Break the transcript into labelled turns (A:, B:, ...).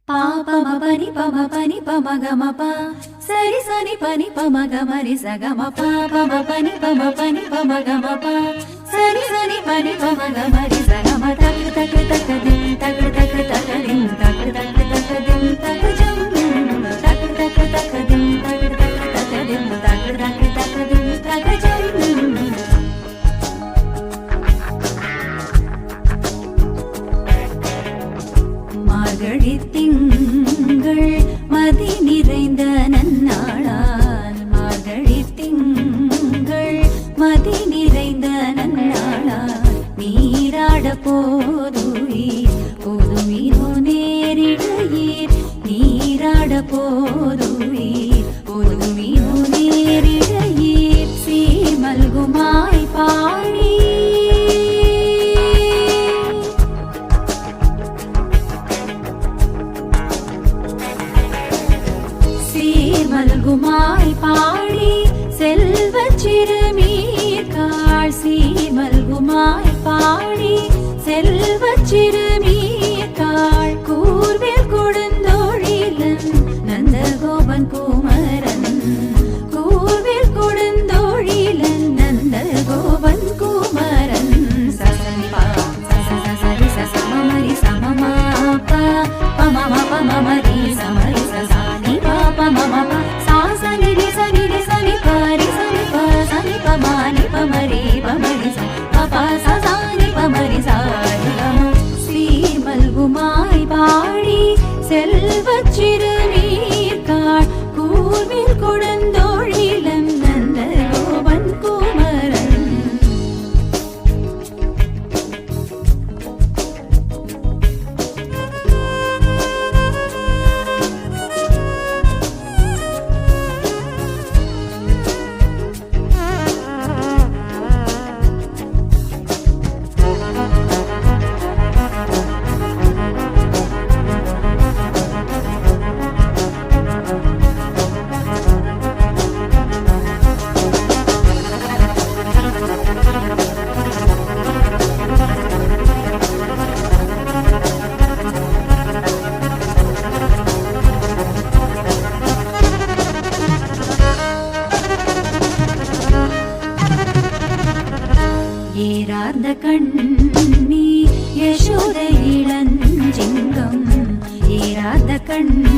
A: పాప మపని పమ పని పమ గమ ప సరి సని పని పమ గమ రి స గమ పాప మపని పమ పని పమ గమ ప సరి సని పని పమ గమ రి స గమ తక్ తక్ తక్ దిం తక్ తక్ తక్ దిం తక్ తక్ తక్ దిం తక్ జం తక్ తక్ తక్ దిం తక్ తక్ తక్ దిం తక్ తక్ తక్ దిం తక్ జం மார்கழி திங்கள் மதி நிறைந்த நன்னாளால் மார்கழி திங்கள் மதி நிறைந்த நன்னாளால் நீராட போதுவீர் போதுவீரோ நேரிடையீர் நீராட போதுவீர் போதுவீரோ நேரிடையீர் சீமல்குமாய் பாடி மல்குமாய் பாடி செல்வச் சிறுமீர்காள் சீமல்குமாய் பாடி செல்வச் சிறுமீர்காள் கூர்வேல் கொடுந்தோழிலன் நந்தகோபன் குமரன் கூர்வேல் கொடுந்தோழிலன் நந்தகோபன் குமரன் சசனிபா சசரி சசமரி சமமாபா பமம பமமரி சமரி சசானி பாப மம சாசனி ரி சனி ரி சனி பரி சனி ப சனி பமனி பமரி பமரி ச பப சசானி பமரி சாரி பம ஸ்ரீ மல்குமாய் பாடி செல்வச் சிறுமீர்காள் கூர்வேல் கொடுந்தோழிலன் நந்தகோபன் குமரன் ஏரார்ந்த கண்ணி யசோதை இளஞ்சிங்கம் ஏரார்ந்த கண்ணி